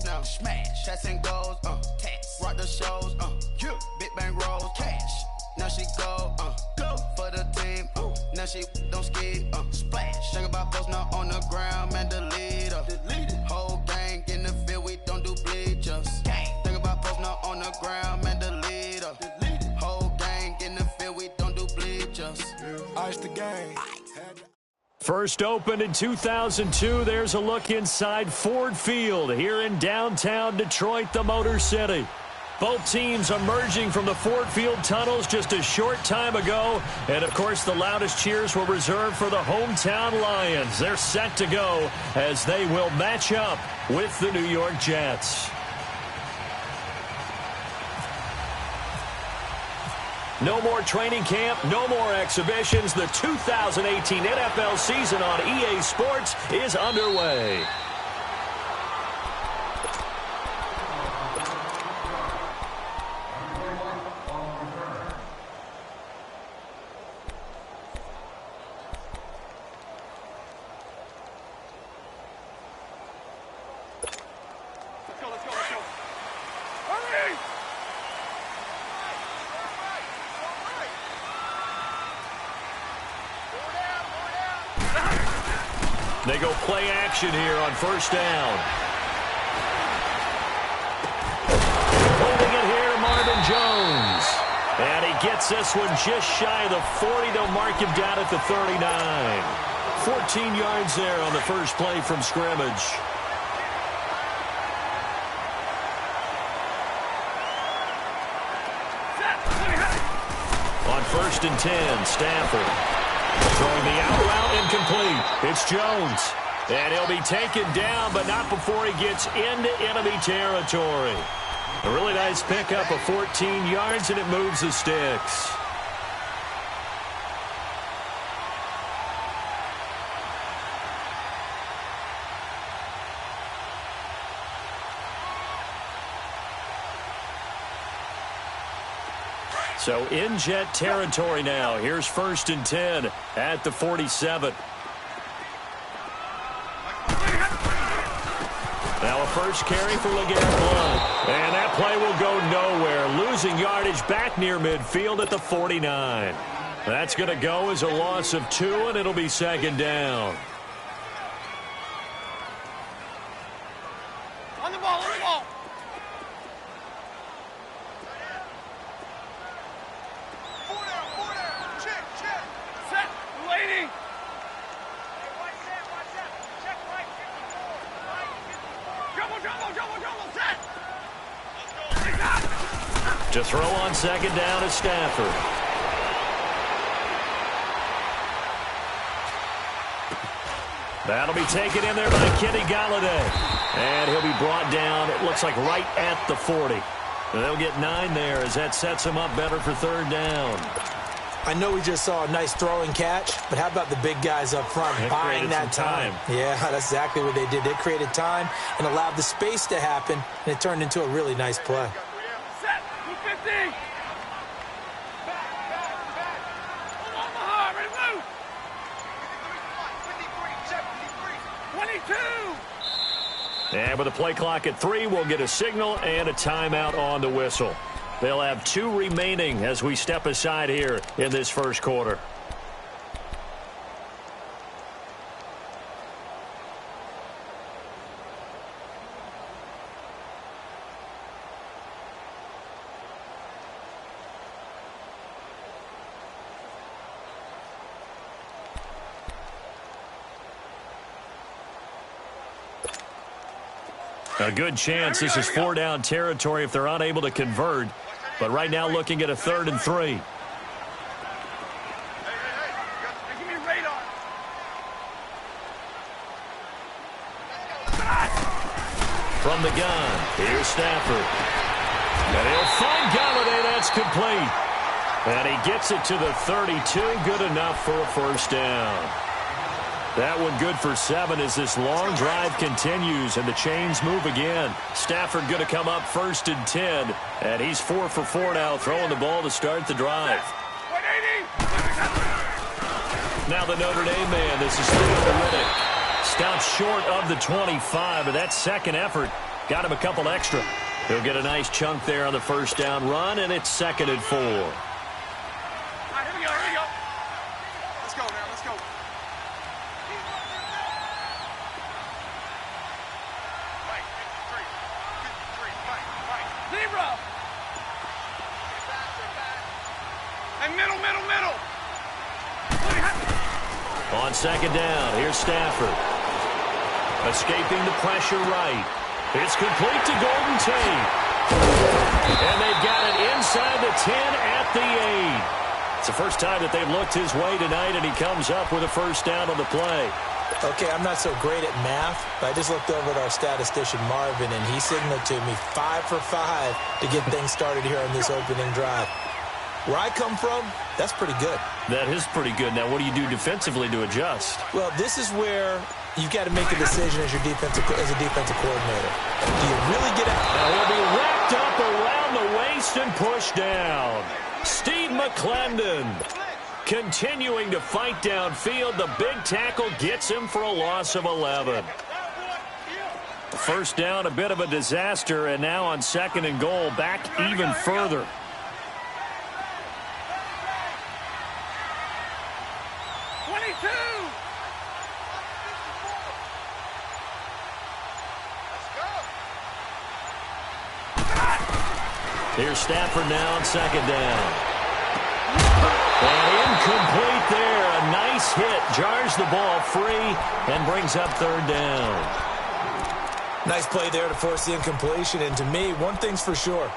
Now smash, shots and goals, tax, rock the shows, yeah. Big bang rolls, cash. Now she go for the team, now she don't ski, splash. Think about post now on the ground, man, delete her. Whole gang in the field, we don't do bleachers. Think about post now on the ground, man, delete her. Whole gang in the field, we don't do bleachers. Ice the game. First opened in 2002, there's a look inside Ford Field here in downtown Detroit, the Motor City. Both teams emerging from the Ford Field tunnels just a short time ago. And, of course, the loudest cheers were reserved for the hometown Lions. They're set to go as they will match up with the New York Jets. No more training camp, no more exhibitions. The 2018 NFL season on EA Sports is underway. They go play action here on first down. Holding it here, Marvin Jones. And he gets this one just shy of the 40. They'll mark him down at the 39. 14 yards there on the first play from scrimmage. On first and 10, Stafford. Throwing the out route incomplete. It's Jones. And he'll be taken down, but not before he gets into enemy territory. A really nice pickup of 14 yards, and it moves the sticks. So in Jet territory now. Here's first and 10 at the 47. Now a first carry for LeGarrette Blount. And that play will go nowhere. Losing yardage back near midfield at the 49. That's going to go as a loss of 2, and it'll be second down. On the ball, on the ball. To throw on second down is Stafford. That'll be taken in there by Kenny Galladay. And he'll be brought down, it looks like right at the 40. And they'll get 9 there as that sets them up better for third down. I know we just saw a nice throwing catch, but how about the big guys up front buying that time? Yeah, that's exactly what they did. They created time and allowed the space to happen, and it turned into a really nice play. Set, 250. Omaha, ready to move. 22. And with a play clock at 3, we'll get a signal and a timeout on the whistle. They'll have 2 remaining as we step aside here in this first quarter. A good chance this is 4-down territory if they're unable to convert. But right now looking at a 3rd and 3. From the gun, here's Stafford. And he'll find Galladay. That's complete. And he gets it to the 32. Good enough for a first down. That one good for 7 as this long drive continues and the chains move again. Stafford going to come up first and 10. And he's 4 for 4 now, throwing the ball to start the drive. 180. Now the Notre Dame man. This is Theo Riddick. Stops short of the 25, but that second effort got him a couple extra. He'll get a nice chunk there on the first down run, and it's 2nd and 4. All right, here we go, here we go. Let's go now, let's go. Right, 53, right. Zebra. And middle. On 2nd down, here's Stafford. Escaping the pressure right. It's complete to Golden Tate. And they've got it inside the 10 at the 8. It's the first time that they've looked his way tonight, and he comes up with a first down on the play. Okay, I'm not so great at math, but I just looked over at our statistician, Marvin, and he signaled to me 5 for 5 to get things started here on this opening drive. Where I come from, that's pretty good. That is pretty good. Now, what do you do defensively to adjust? Well, this is where you've got to make a decision as a defensive coordinator. Do you really get out? Now he'll be wrapped up around the waist and pushed down. Steve McClendon continuing to fight downfield. The big tackle gets him for a loss of 11. First down, a bit of a disaster, and now on 2nd and goal, back even further. Here's Stafford now on 2nd down. And incomplete there. A nice hit. Jars the ball free and brings up 3rd down. Nice play there to force the incompletion. And to me, one thing's for sure.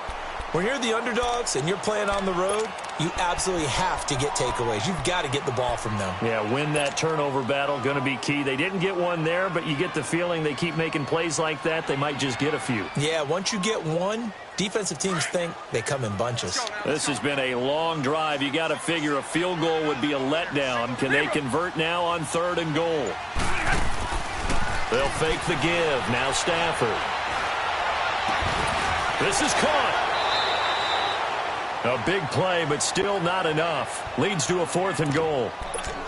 When you're the underdogs and you're playing on the road, you absolutely have to get takeaways. You've got to get the ball from them. Yeah, win that turnover battle, going to be key. They didn't get one there, but you get the feeling they keep making plays like that, they might just get a few. Yeah, once you get one, defensive teams think they come in bunches. This has been a long drive. You got to figure a field goal would be a letdown. Can they convert now on 3rd and goal? They'll fake the give. Now Stafford. This is caught. A big play, but still not enough. Leads to a 4th and goal.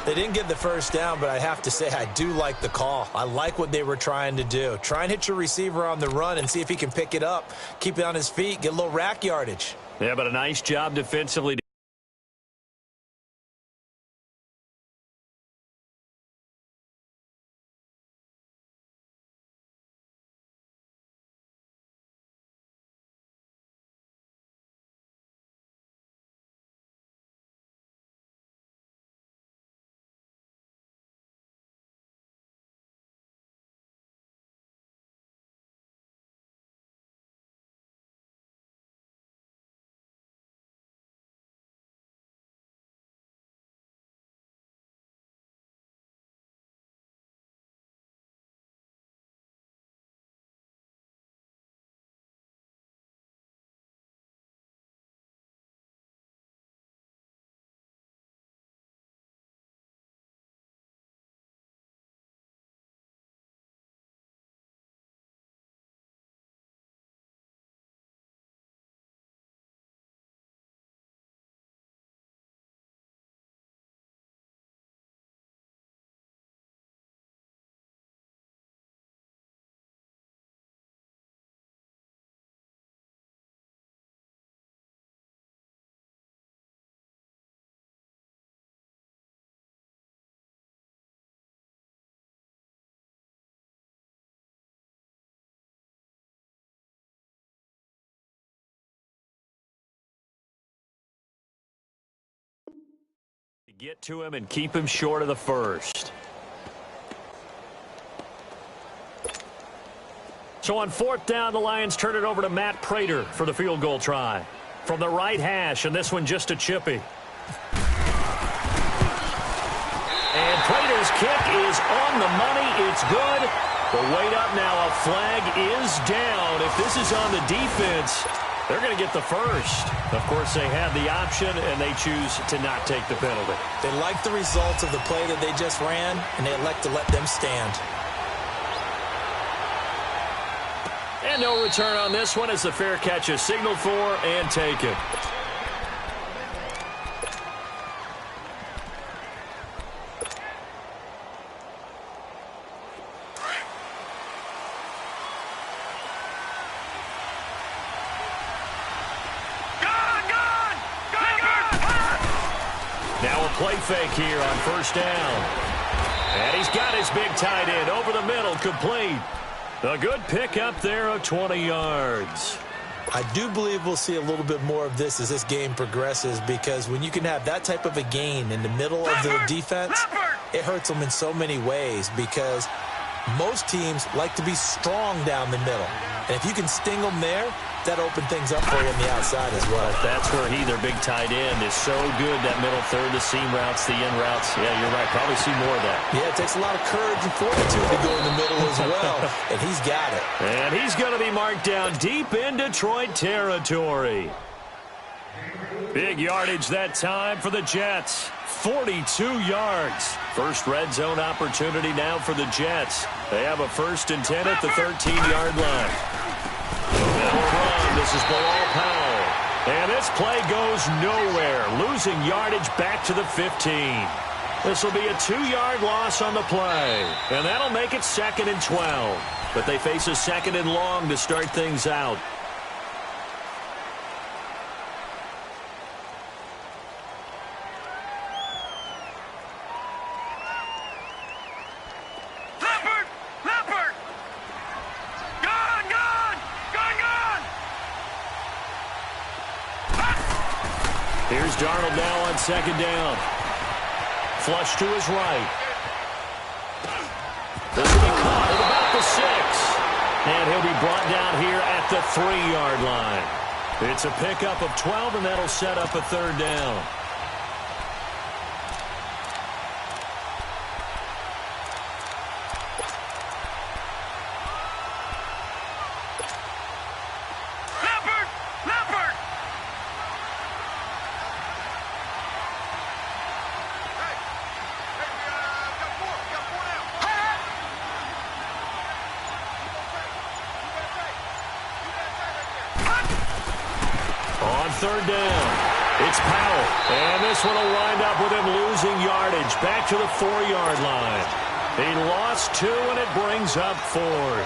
They didn't get the first down, but I have to say I do like the call. I like what they were trying to do. Try and hit your receiver on the run and see if he can pick it up. Keep it on his feet, get a little rack yardage. Yeah, but a nice job defensively. Get to him and keep him short of the first. So on 4th down, the Lions turn it over to Matt Prater for the field goal try. From the right hash, and this one just a chippy. And Prater's kick is on the money. It's good. But wait up now. A flag is down. If this is on the defense, they're going to get the first. Of course, they have the option, and they choose to not take the penalty. They like the results of the play that they just ran, and they elect to let them stand. And no return on this one as the fair catch is signaled for and taken. play fake here on first down. And he's got his big tight end over the middle, complete. A good pickup there of 20 yards. I do believe we'll see a little bit more of this as this game progresses, because when you can have that type of a gain in the middle of the defense, it hurts them in so many ways, because most teams like to be strong down the middle. And if you can sting them there, that opens things up for you on the outside as well. That's where their big tight end, is so good, that middle third, the seam routes, the in routes. Yeah, you're right. Probably see more of that. Yeah, it takes a lot of courage and fortitude to go in the middle as well, and he's got it. And he's going to be marked down deep in Detroit territory. Big yardage that time for the Jets. 42 yards. First red zone opportunity now for the Jets. They have a 1st and 10 at the 13-yard line. This is Bilal Powell. And this play goes nowhere. Losing yardage back to the 15. This will be a 2-yard loss on the play. And that'll make it 2nd and 12. But they face a 2nd and long to start things out. Here's Darnold now on 2nd down. Flush to his right. This will be caught at about the 6. And he'll be brought down here at the 3-yard line. It's a pickup of 12, and that'll set up a 3rd down. On 3rd down, it's Powell. And this one will wind up with him losing yardage back to the 4-yard line. He lost 2, and it brings up 4th.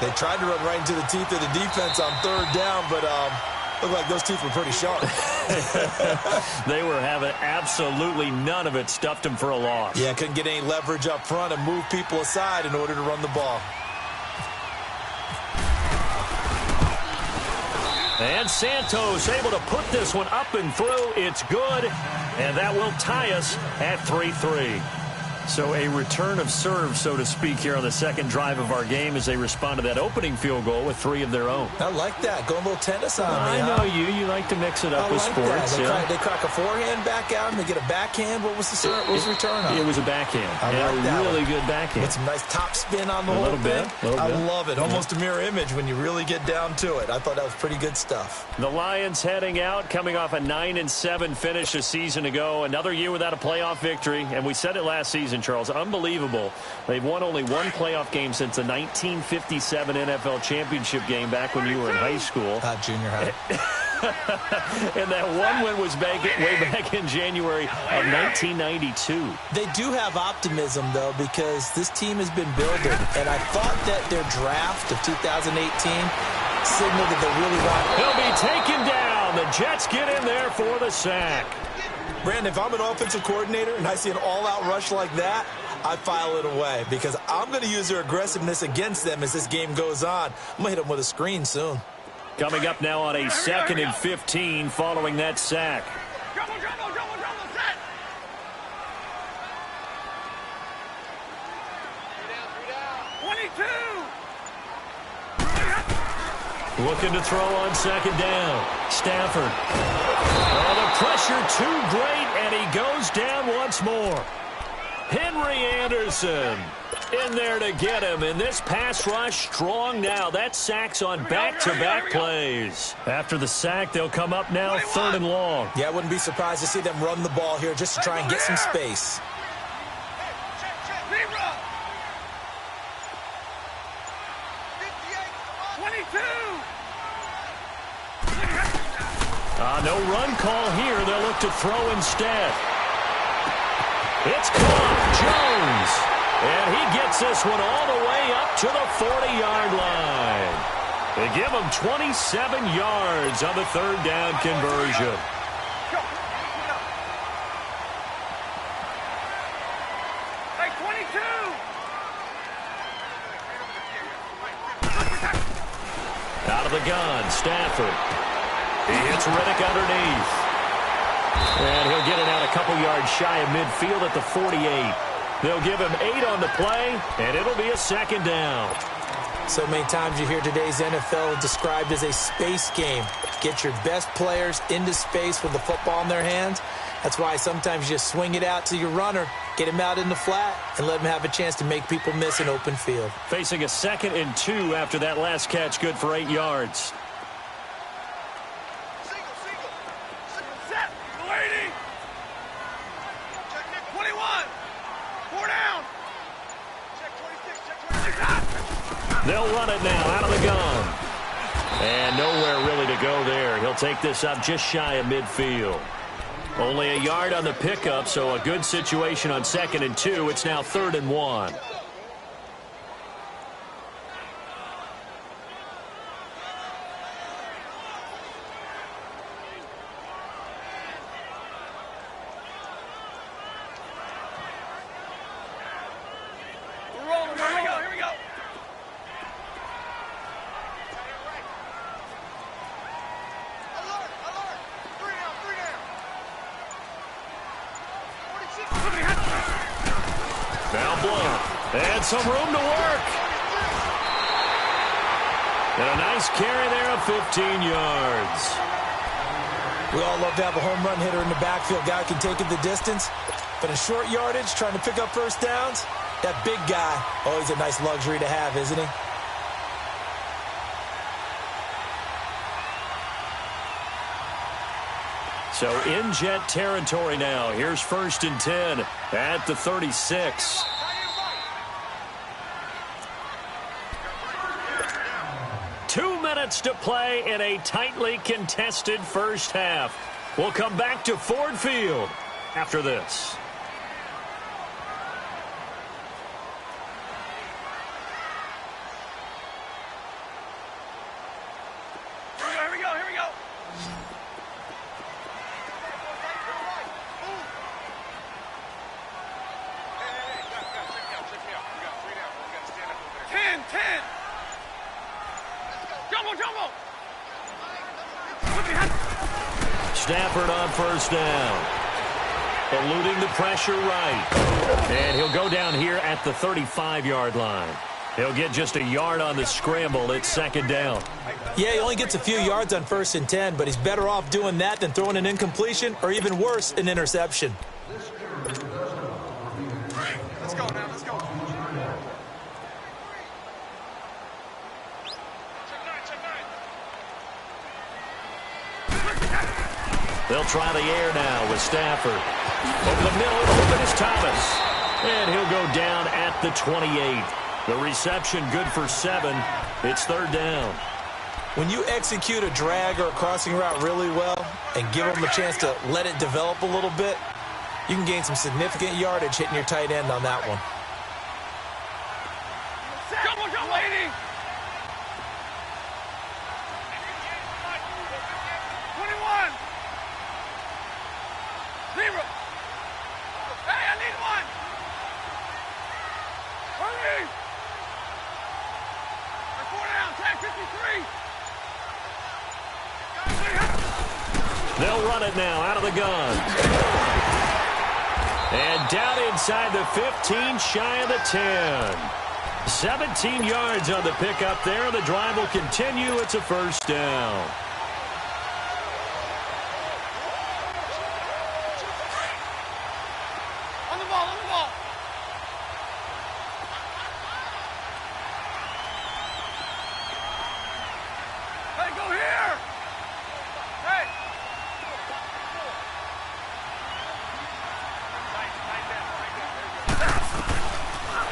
They tried to run right into the teeth of the defense on 3rd down, but looked like those teeth were pretty sharp. They were having absolutely none of it. Stuffed him for a loss. Yeah, couldn't get any leverage up front and move people aside in order to run the ball. And Santos able to put this one up and through. It's good, and that will tie us at 3-3. So a return of serve, so to speak, here on the 2nd drive of our game as they respond to that opening field goal with 3 of their own. I like that. Going a little tennis on me. I know you. You like to mix it up with sports. They crack a forehand back out, and they get a backhand. What was the return on? It was a backhand. Really good backhand. With some nice top spin on the whole thing. I love it. Almost a mirror image when you really get down to it. I thought that was pretty good stuff. The Lions heading out, coming off a 9-7 finish a season ago. Another year without a playoff victory. And we said it last season, Charles. Unbelievable. They've won only 1 playoff game since the 1957 NFL championship game back when you were in high school. Junior high. And that one win was way back in January of 1992. They do have optimism, though, because this team has been building. And I thought that their draft of 2018 signaled that they really want. He'll be taken down. The Jets get in there for the sack. Brandon, if I'm an offensive coordinator and I see an all-out rush like that, I file it away because I'm going to use their aggressiveness against them as this game goes on. I'm going to hit them with a screen soon. Coming up now on a 2nd and 15 following that sack. Double, set. Looking to throw on 2nd down. Stafford. Oh, the pressure too great, and he goes down once more. Henry Anderson in there to get him, and this pass rush strong now. That sack's on back-to-back plays. After the sack, they'll come up now 3rd and long. Yeah, I wouldn't be surprised to see them run the ball here just to try and get some space. No run call here. They'll look to throw instead. It's caught. Jones. And he gets this one all the way up to the 40-yard line. They give him 27 yards on the 3rd down conversion. Out of the gun, Stafford. He hits Riddick underneath. And he'll get it out a couple yards shy of midfield at the 48. They'll give him 8 on the play, and it'll be a second down. So many times you hear today's NFL described as a space game. Get your best players into space with the football in their hands. That's why sometimes you just swing it out to your runner, get him out in the flat, and let him have a chance to make people miss an open field. Facing a 2nd and 2 after that last catch, good for 8 yards. Set. Lady. Check 21. 4 down. Check 26. Check 26. They'll run it now out of the gun. And nowhere really to go there. He'll take this up just shy of midfield. Only a yard on the pickup, so a good situation on 2nd and 2. It's now 3rd and 1. We're rolling. Here we go. Alert. 3 down. 46. Foul blown. And some room to work. And a nice carry there of 15 yards. We all love to have a home run hitter in the backfield. Guy can take it the distance. But in short yardage, trying to pick up first downs, that big guy, always a nice luxury to have, isn't he? So in Jet territory now. Here's 1st and 10 at the 36. Two minutes to play in a tightly contested first half. We'll come back to Ford Field after this. Here we go. Check me out. We got 3 down. We got to stand up over there. 10. Jumbo. Stafford on 1st down. Eluding the pressure right. And he'll go down here at the 35-yard line. He'll get just a yard on the scramble. It's 2nd down. Yeah, he only gets a few yards on 1st and 10, but he's better off doing that than throwing an incompletion or even worse, an interception. Let's go now. Check 9. They'll try the air now with Stafford. Over the middle, open is Thomas. And he'll go down at the 28. The reception good for 7. It's 3rd down. When you execute a drag or a crossing route really well and give them a chance to let it develop a little bit, you can gain some significant yardage hitting your tight end on that one. Jumbo, lady. 21. 0. Hey, I need 1. Hurry. 4 down. Tag 53. They'll run it now out of the gun. And down inside the 15, shy of the 10. 17 yards on the pickup there. The drive will continue. It's a 1st down. On the ball. Hey, go here. Hey.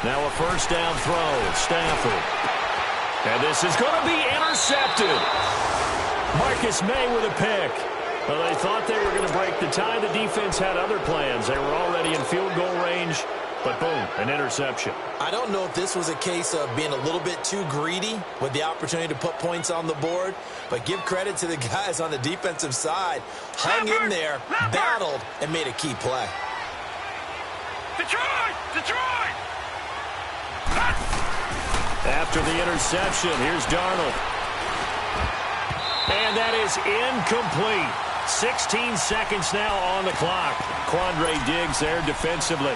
Now a 1st down throw. Stafford. And this is going to be intercepted. Marcus May with a pick. Well, they thought they were going to break the tie. The defense had other plans. They were already in field goal range. But boom, an interception. I don't know if this was a case of being a little bit too greedy with the opportunity to put points on the board, but give credit to the guys on the defensive side. Hung in there, battled, and made a key play. Detroit! After the interception, here's Darnold. And that is incomplete. 16 seconds now on the clock. Quandre Diggs there defensively.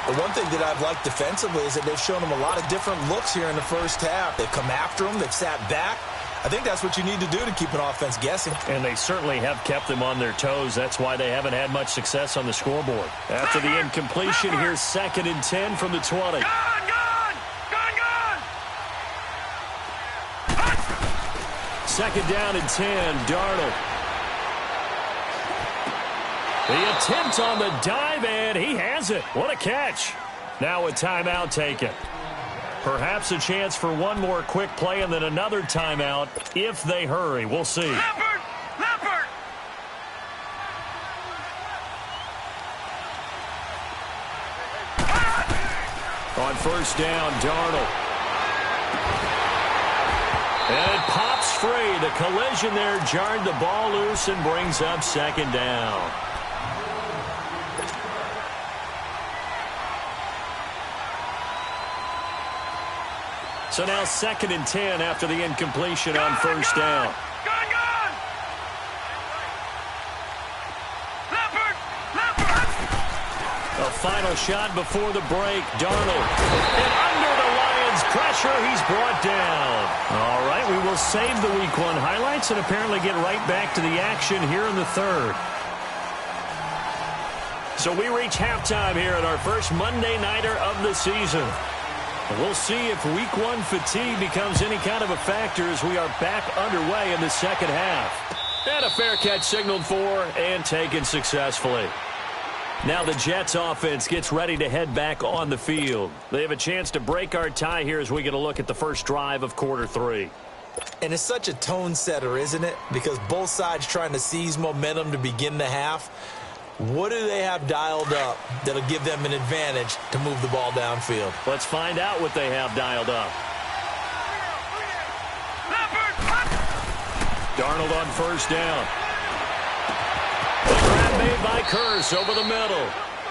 The one thing that I've liked defensively is that they've shown them a lot of different looks here in the first half. They've come after them. They've sat back. I think that's what you need to do to keep an offense guessing. And they certainly have kept them on their toes. That's why they haven't had much success on the scoreboard. After the incompletion, here's 2nd and 10 from the 20. Second down and 10, Darnold. The attempt on the dive, and he has it. What a catch. Now a timeout taken. Perhaps a chance for one more quick play and then another timeout if they hurry. We'll see. Leopard! On first down, Darnold. And it pops free. The collision there jarred the ball loose and brings up 2nd down. So now 2nd and 10 after the incompletion on first down. A final shot before the break. Darnold. And under the Lions' pressure, he's brought down. All right, we will save the Week 1 highlights and apparently get right back to the action here in the third. So we reach halftime here at our first Monday Nighter of the season. We'll see if Week 1 fatigue becomes any kind of a factor as we are back underway in the second half. And a fair catch signaled for and taken successfully. Now the Jets offense gets ready to head back on the field. They have a chance to break our tie here as we get a look at the first drive of quarter 3. And it's such a tone setter, isn't it? Because both sides trying to seize momentum to begin the half. What do they have dialed up that'll give them an advantage to move the ball downfield? Let's find out what they have dialed up. Darnold on first down. The grab made by Curse over the middle.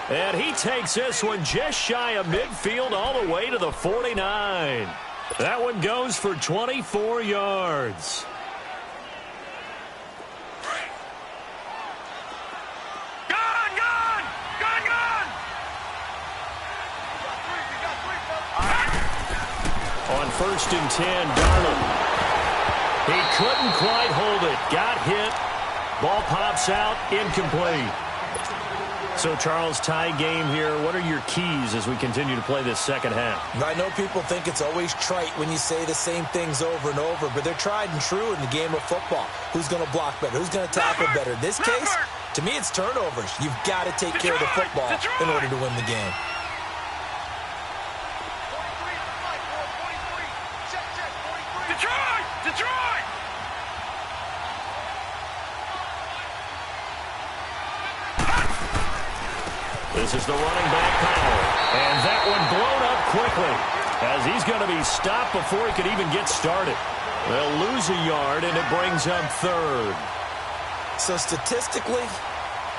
And he takes this one just shy of midfield all the way to the 49. That one goes for 24 yards. On first and 10, Darnold. He couldn't quite hold it. Got hit. Ball pops out. Incomplete. So, Charles, tie game here. What are your keys as we continue to play this second half? I know people think it's always trite when you say the same things over and over, but they're tried and true in the game of football. Who's going to block better? Who's going to tackle better? In this case, to me, it's turnovers. You've got to take care of the football in order to win the game. Detroit! This is the running back power. And that one blown up quickly as he's going to be stopped before he could even get started. They'll lose a yard, and it brings up 3rd. So statistically,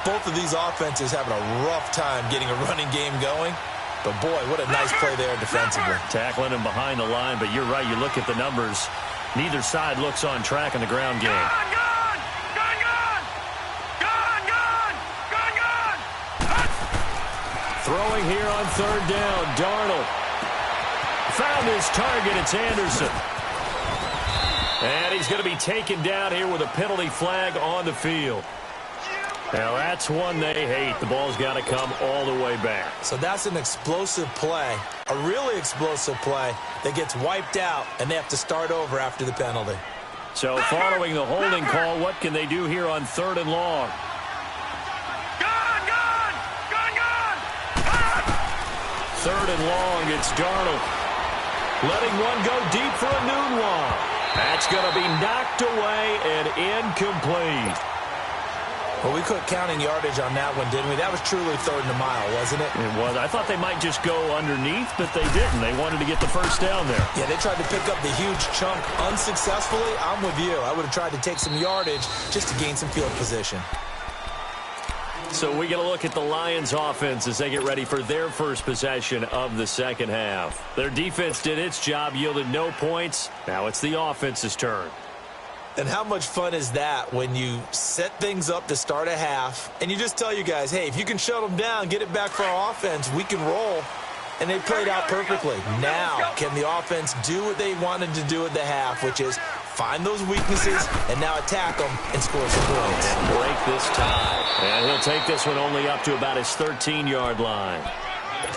both of these offenses having a rough time getting a running game going. But, boy, what a nice play there defensively. Tackling him behind the line, but you're right. You look at the numbers. Neither side looks on track in the ground game. Throwing here on third down. Darnold found his target. It's Anderson. And he's going to be taken down here with a penalty flag on the field. Now, that's one they hate. The ball's got to come all the way back. So that's an explosive play, a really explosive play that gets wiped out, and they have to start over after the penalty. So following the holding call, what can they do here on 3rd and long? Third and long, it's Darnold. Letting one go deep for a noon one. That's going to be knocked away and incomplete. Well, we quit counting yardage on that one, didn't we? That was truly 3rd and a mile, wasn't it? It was. I thought they might just go underneath, but they didn't. They wanted to get the first down there. Yeah, they tried to pick up the huge chunk unsuccessfully. I'm with you. I would have tried to take some yardage just to gain some field position. So we get a look at the Lions offense as they get ready for their first possession of the second half. Their defense did its job, yielded no points. Now it's the offense's turn. And how much fun is that when you set things up to start a half and you just tell you guys, hey, if you can shut them down, get it back for our offense, we can roll. And they played out perfectly. Now, can the offense do what they wanted to do at the half, which is find those weaknesses and now attack them and score some points. And break this tie. And he'll take this one only up to about his 13-yard line.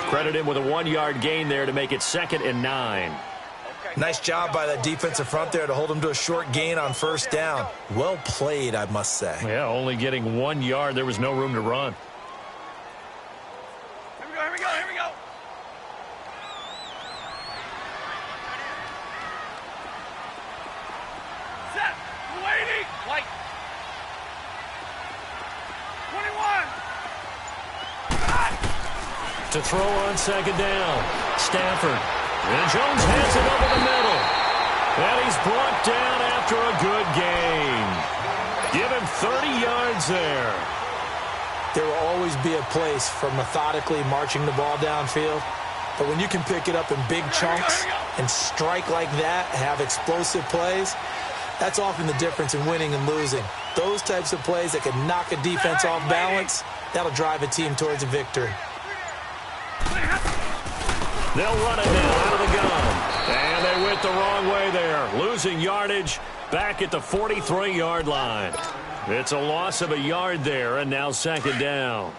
Credit him with a 1-yard gain there to make it 2nd and 9. Nice job by that defensive front there to hold him to a short gain on first down. Well played, I must say. Yeah, only getting 1 yard. There was no room to run. Here we go. Set. Waiting. White. 21. To throw on 2nd down. Stafford. And Jones hands it over the middle. And he's brought down after a good gain. Give him 30 yards there. There will always be a place for methodically marching the ball downfield. But when you can pick it up in big chunks and strike like that, have explosive plays, that's often the difference in winning and losing. Those types of plays that can knock a defense off balance, that'll drive a team towards a victory. They'll run it now out of the gun. And they went the wrong way there. Losing yardage back at the 43-yard line. It's a loss of a yard there, and now 2nd down.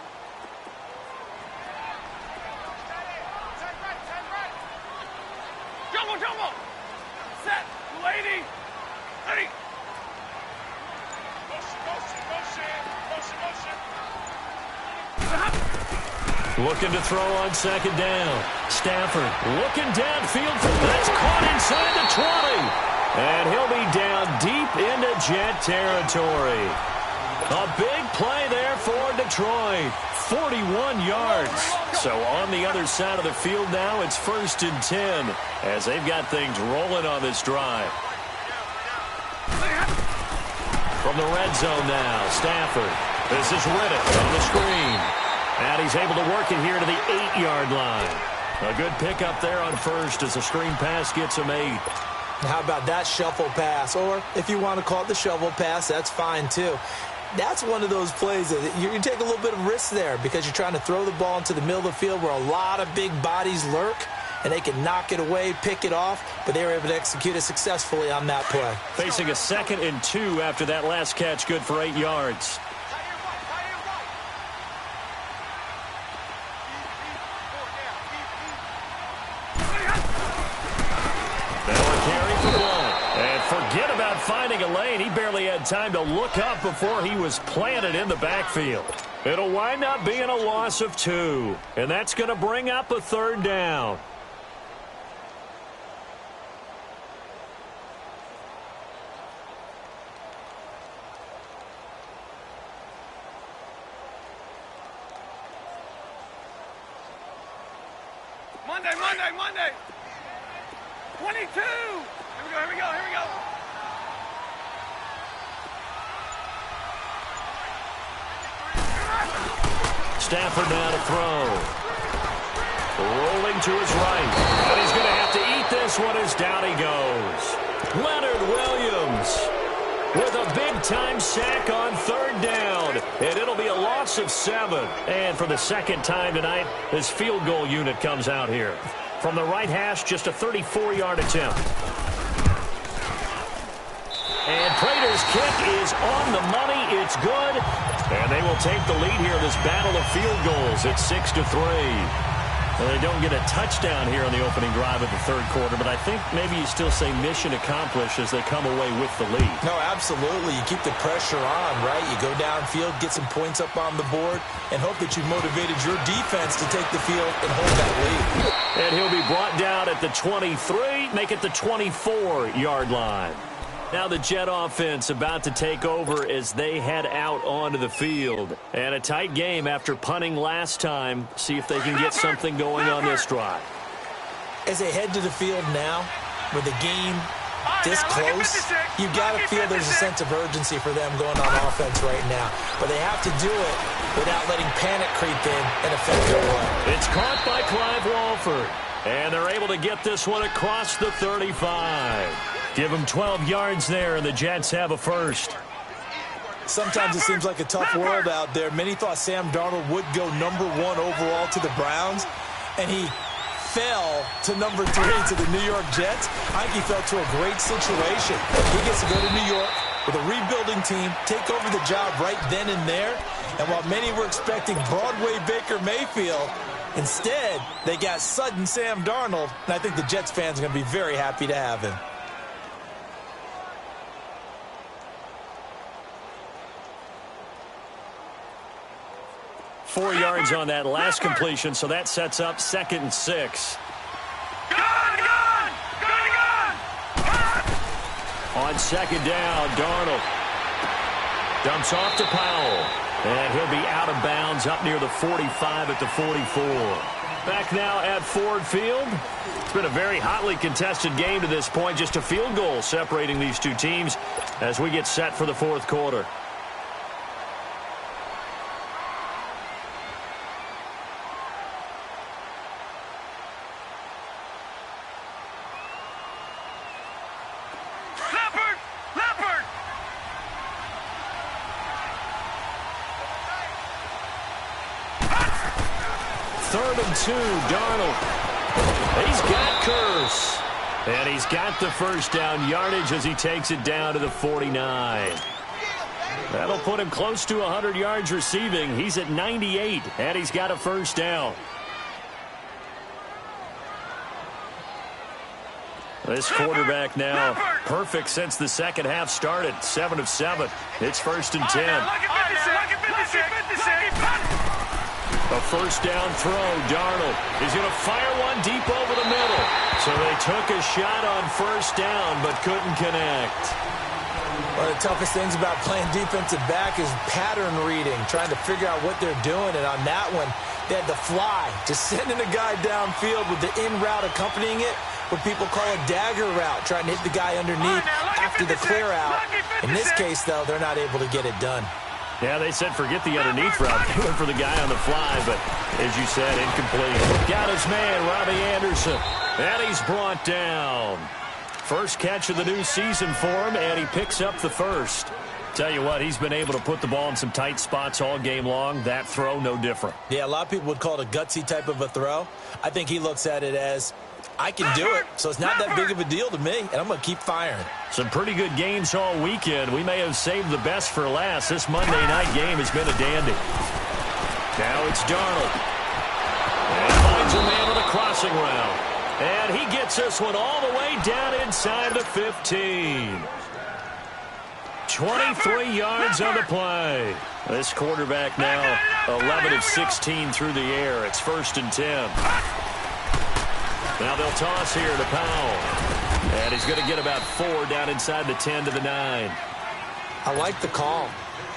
Jumbo. Set. Lady. Ready. Looking to throw on 2nd down. Stafford looking downfield. That's caught inside the 20. And he'll be down deep into Jet territory. A big play there for Detroit. 41 yards. So on the other side of the field now, it's 1st and 10 as they've got things rolling on this drive. From the red zone now, Stafford. This is Riddick on the screen. And he's able to work it here to the 8-yard line. A good pickup there on first as the screen pass gets him 8. How about that shuffle pass? Or if you want to call it the shovel pass, that's fine too. That's one of those plays that you take a little bit of risk there because you're trying to throw the ball into the middle of the field where a lot of big bodies lurk, and they can knock it away, pick it off, but they were able to execute it successfully on that play. Facing a 2nd and 2 after that last catch, good for 8 yards. Forget about finding a lane. He barely had time to look up before he was planted in the backfield. It'll wind up being a loss of 2, and that's going to bring up a 3rd down. Monday. 22. Here we go. Stafford now to throw. Rolling to his right. And he's going to have to eat this one as down he goes. Leonard Williams with a big-time sack on 3rd down. And it'll be a loss of 7. And for the 2nd time tonight, this field goal unit comes out here. From the right hash, just a 34-yard attempt. And Prater's kick is on the money. It's good. And they will take the lead here in this battle of field goals. It's 6-3. Well, they don't get a touchdown here on the opening drive of the 3rd quarter, but I think maybe you still say mission accomplished as they come away with the lead. No, absolutely. You keep the pressure on, right? You go downfield, get some points up on the board, and hope that you've motivated your defense to take the field and hold that lead. And he'll be brought down at the 23, make it the 24-yard line. Now the Jet offense about to take over as they head out onto the field. And a tight game after punting last time. See if they can get something going on this drive. As they head to the field now, with the game this close, you've got to feel there's a sense of urgency for them going on offense right now. But they have to do it without letting panic creep in and affect their play. It's caught by Clive Walford. And they're able to get this one across the 35. Give him 12 yards there, and the Jets have a first. Sometimes it seems like a tough world out there. Many thought Sam Darnold would go #1 overall to the Browns, and he fell to #3 to the New York Jets. I think he fell to a great situation. He gets to go to New York with a rebuilding team, take over the job right then and there. And while many were expecting Broadway Baker Mayfield, instead they got sudden Sam Darnold, and I think the Jets fans are going to be very happy to have him. Four yards on that last completion, so that sets up 2nd and 6. On 2nd down, Darnold dumps off to Powell, and he'll be out of bounds up near the 45 at the 44. Back now at Ford Field. It's been a very hotly contested game to this point, just a field goal separating these two teams as we get set for the fourth quarter. Third and 2, Darnold. He's got Curse. And he's got the first down yardage as he takes it down to the 49. That'll put him close to 100 yards receiving. He's at 98, and he's got a first down. This quarterback now perfect since the second half started. 7 of 7. It's 1st and 10. A first down throw. Darnold is going to fire one deep over the middle. So they took a shot on first down but couldn't connect. One of the toughest things about playing defensive back is pattern reading, trying to figure out what they're doing. And on that one, they had the fly, just sending a guy downfield with the in route accompanying it, what people call a dagger route, trying to hit the guy underneath after the clear out. In this case, though, they're not able to get it done. Yeah, they said forget the underneath route. They went for the guy on the fly, but as you said, incomplete. Got his man, Robbie Anderson, and he's brought down. First catch of the new season for him, and he picks up the first. Tell you what, he's been able to put the ball in some tight spots all game long. That throw, no different. Yeah, a lot of people would call it a gutsy type of a throw. I think he looks at it as, I can do it, so it's not that big of a deal to me, and I'm going to keep firing. Some pretty good games all weekend. We may have saved the best for last. This Monday night game has been a dandy. Now it's Darnold. And finds a man with a crossing route. And he gets this one all the way down inside the 15. 23 yards on the play. This quarterback now 11 of 16 through the air. It's 1st and 10. Now they'll toss here to Powell. And he's going to get about 4 down inside the 10 to the 9. I like the call.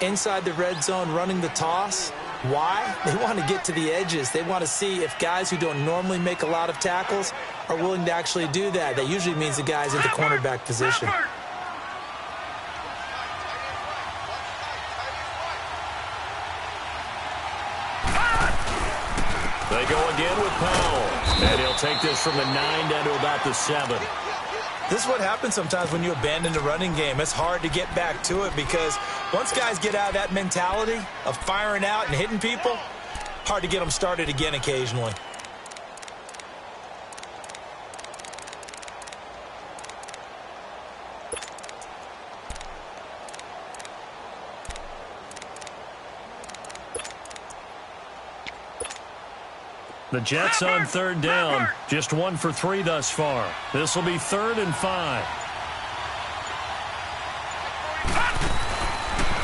Inside the red zone, running the toss. Why? They want to get to the edges. They want to see if guys who don't normally make a lot of tackles are willing to actually do that. That usually means the guys in the cornerback position. They go again with Powell. And he'll take this from the 9 down to about the 7. This is what happens sometimes when you abandon the running game. It's hard to get back to it because once guys get out of that mentality of firing out and hitting people, hard to get them started again occasionally. The Jets on 3rd down. Just 1 for 3 thus far. This will be 3rd and 5.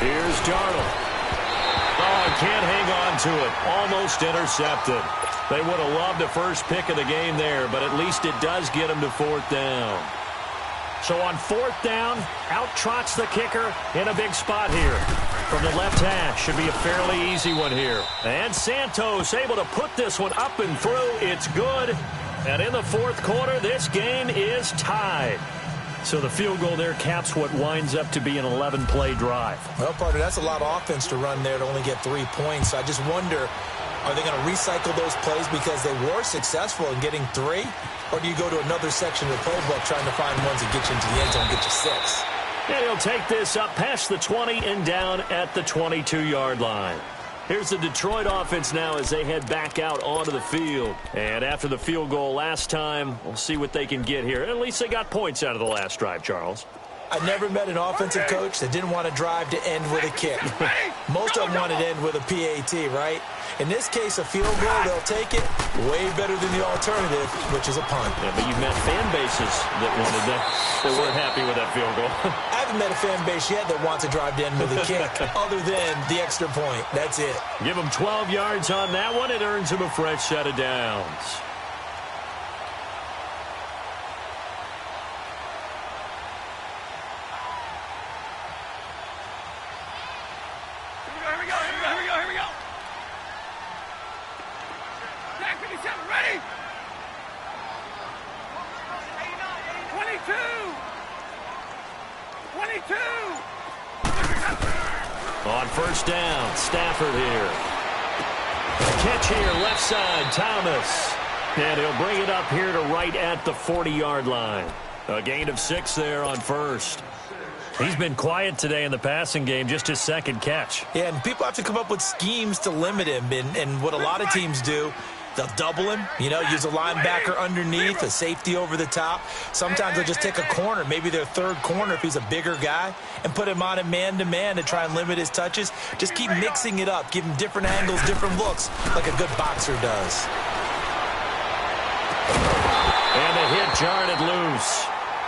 Here's Darnold. Oh, can't hang on to it. Almost intercepted. They would have loved the first pick of the game there, but at least it does get them to 4th down. So on 4th down, out trots the kicker in a big spot here. From the left hash, should be a fairly easy one here. And Santos able to put this one up and through. It's good. And in the 4th quarter, this game is tied. So the field goal there caps what winds up to be an 11-play drive. Well, partner, that's a lot of offense to run there to only get 3 points. I just wonder, Are they going to recycle those plays because they were successful in getting 3? Or do you go to another section of the playbook trying to find ones that get you into the end zone and get you 6? And he'll take this up past the 20 and down at the 22-yard line. Here's the Detroit offense now as they head back out onto the field. And after the field goal last time, we'll see what they can get here. At least they got points out of the last drive, Charles. I never met an offensive coach that didn't want to drive to end with a kick. Most of them wanted to end with a PAT, right? In this case, a field goal, they'll take it way better than the alternative, which is a punt. Yeah, but you've met fan bases that wanted that, that weren't happy with that field goal. I haven't met a fan base yet that wants to drive to end with a kick, other than the extra point. That's it. Give them 12 yards on that one. It earns them a fresh set of downs. On first down, Stafford here. Catch here, left side, Thomas. And he'll bring it up here to right at the 40-yard line. A gain of 6 there on first. He's been quiet today in the passing game, just his second catch. Yeah, and people have to come up with schemes to limit him. And what a lot of teams do, they'll double him, use a linebacker underneath, a safety over the top. Sometimes they'll just take a corner, maybe their third corner if he's a bigger guy, and put him on a man-to-man to try and limit his touches. Just keep mixing it up, give him different angles, different looks, like a good boxer does. And the hit jarred it loose.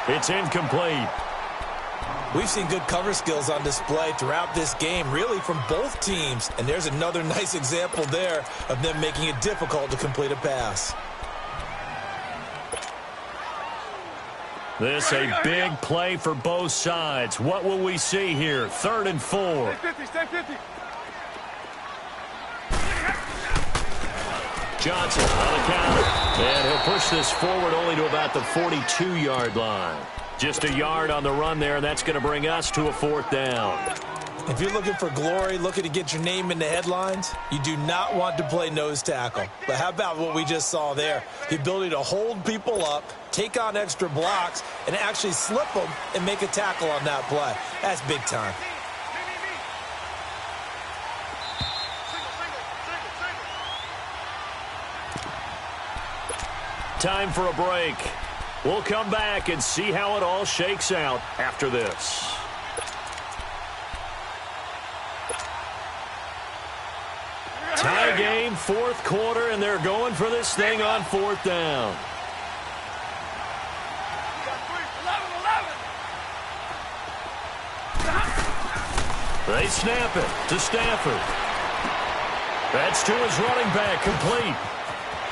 It's incomplete. We've seen good cover skills on display throughout this game, really from both teams. And there's another nice example there of them making it difficult to complete a pass. This a big play for both sides. What will we see here? 3rd and 4. Johnson on the counter. And he'll push this forward only to about the 42-yard line. Just a yard on the run there, and that's going to bring us to a 4th down. If you're looking for glory, looking to get your name in the headlines, you do not want to play nose tackle. But how about what we just saw there? The ability to hold people up, take on extra blocks, and actually slip them and make a tackle on that play. That's big time. Time for a break. We'll come back and see how it all shakes out after this. Tie game, 4th quarter, and they're going for this thing on 4th down. They snap it to Stafford. That's to his running back, complete.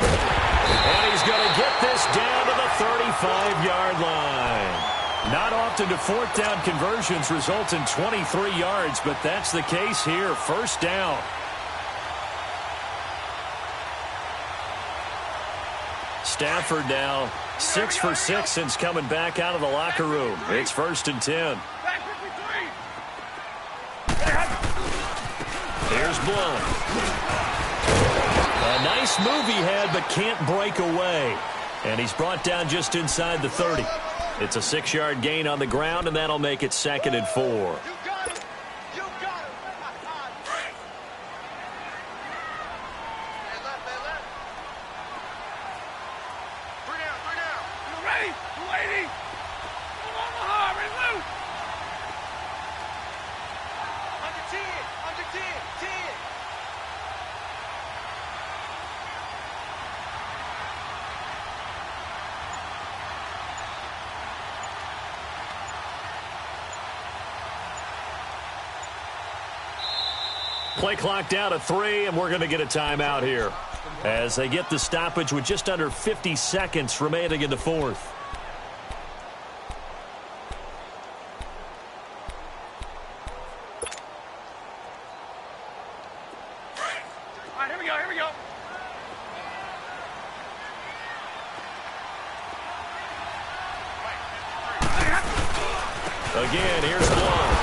And he's going to get this down to the 35-yard line. Not often do 4th down conversions result in 23 yards, but that's the case here. 1st down. Stafford now 6 for 6 since coming back out of the locker room. It's 1st and 10. Here's Blunt. A nice move he had, but can't break away. And he's brought down just inside the 30. It's a 6-yard gain on the ground, and that'll make it 2nd and 4. Play clock down to 3, and we're going to get a timeout here as they get the stoppage with just under 50 seconds remaining in the 4th. All right, here we go. Again, here's Blunt.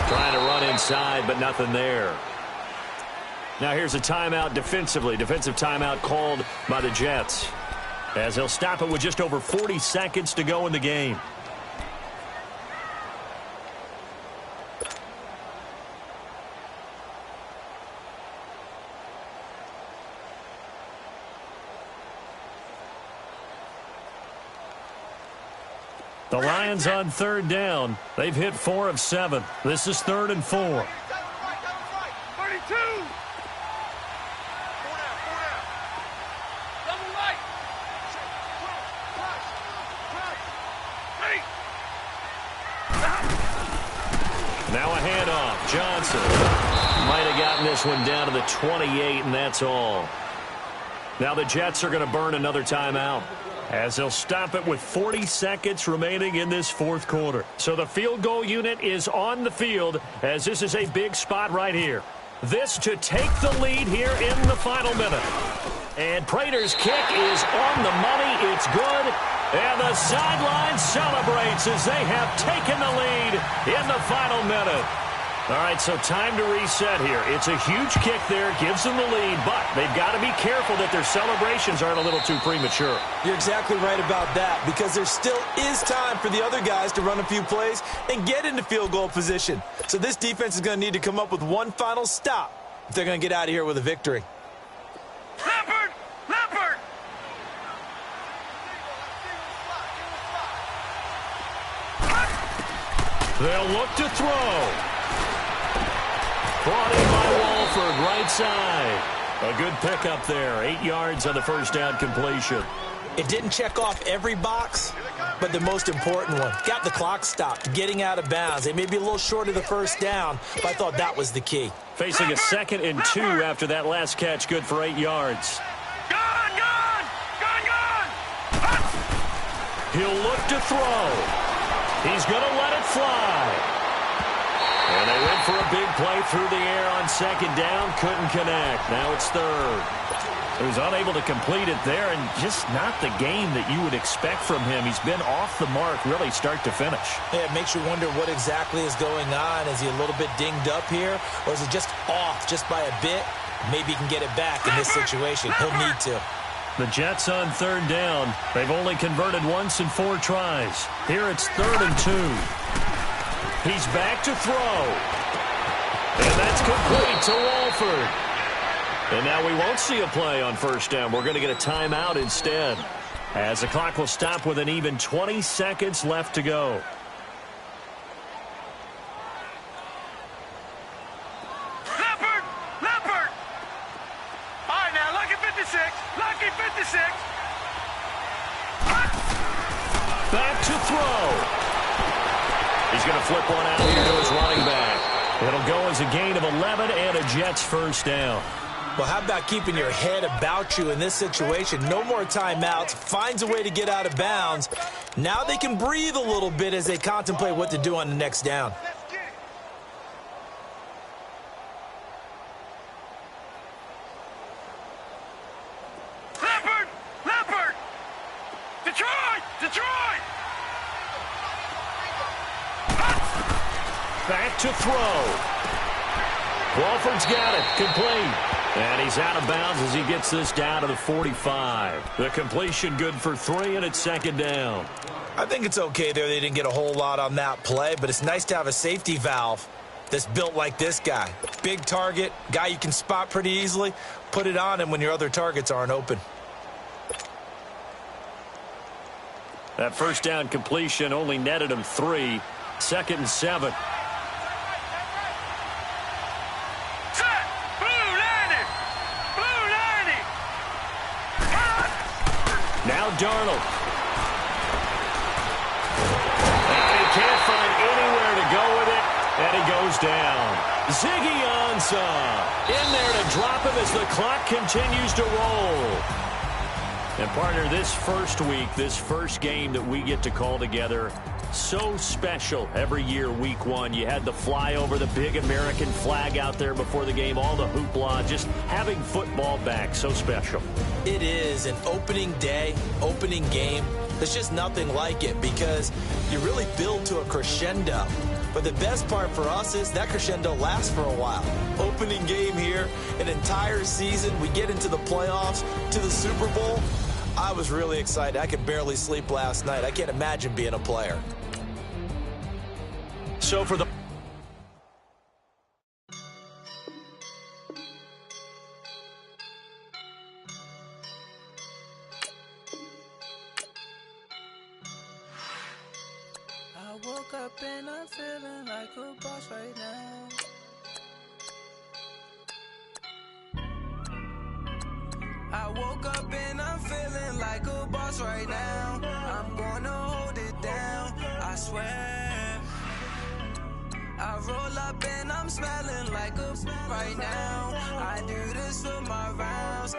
Trying to run inside, but nothing there. Now here's a timeout defensively. Defensive timeout called by the Jets, as they'll stop it with just over 40 seconds to go in the game. The Lions on third down. They've hit 4 of 7. This is 3rd and 4. 32. Double right. Now a handoff. Johnson might have gotten this one down to the 28, and that's all. Now the Jets are going to burn another timeout, as they'll stop it with 40 seconds remaining in this fourth quarter. So the field goal unit is on the field, as this is a big spot right here. This to take the lead here in the final minute. And Prater's kick is on the money. It's good. And the sideline celebrates as they have taken the lead in the final minute. All right, so time to reset here. It's a huge kick there, gives them the lead, but they've got to be careful that their celebrations aren't a little too premature. You're exactly right about that, because there still is time for the other guys to run a few plays and get into field goal position. So this defense is going to need to come up with one final stop if they're going to get out of here with a victory. Leopard! Leopard! They'll look to throw. Brought in by Walford, right side. A good pickup there. 8 yards on the first down completion. It didn't check off every box, but the most important one. Got the clock stopped, getting out of bounds. They may be a little short of the first down, but I thought that was the key. Facing a 2nd and 2 after that last catch, good for 8 yards. Gone! Gone! Gone! Gone! He'll look to throw. He's going to let it fly. And they went for a big play through the air on 2nd down. Couldn't connect. Now it's 3rd. He was unable to complete it there, and just not the game that you would expect from him. He's been off the mark, really, start to finish. Yeah, it makes you wonder what exactly is going on. Is he a little bit dinged up here, or is it just off just by a bit? Maybe he can get it back in this situation. He'll need to. The Jets on 3rd down. They've only converted once in 4 tries. Here it's 3rd and 2. He's back to throw. And that's complete to Walford. And now we won't see a play on 1st down. We're going to get a timeout instead, as the clock will stop with an even 20 seconds left to go. Leopard! Leopard! All right, now, lucky 56. Lucky 56. Back to throw. He's going to flip one out here to his running back. It'll go as a gain of 11 and a Jets 1st down. Well, how about keeping your head about you in this situation? No more timeouts. Finds a way to get out of bounds. Now they can breathe a little bit as they contemplate what to do on the next down. Leopard! Leopard! Detroit! Detroit! Back to throw. Walford's got it. Complete. And he's out of bounds as he gets this down to the 45. The completion good for 3, and it's 2nd down. I think it's okay there. They didn't get a whole lot on that play, but it's nice to have a safety valve that's built like this guy. Big target, guy you can spot pretty easily. Put it on him when your other targets aren't open. That 1st down completion only netted him 3. 2nd and 7. Now Darnold. And he can't find anywhere to go with it, and he goes down. Ziggy Ansah in there to drop him as the clock continues to roll. And, partner, this first week, this first game that we get to call together, so special every year, week 1. You had the flyover, the big American flag out there before the game, all the hoopla, just having football back, so special. It is an opening day, opening game. There's just nothing like it because you really build to a crescendo. But the best part for us is that crescendo lasts for a while. Opening game here, an entire season, we get into the playoffs, to the Super Bowl. I was really excited. I could barely sleep last night. I can't imagine being a player. So for the I woke up and I'm feeling like a boss right now. I woke up and I'm feeling like a boss right now. I'm gonna hold it down, I swear. I roll up and I'm smelling like a right now. I do this for my rounds.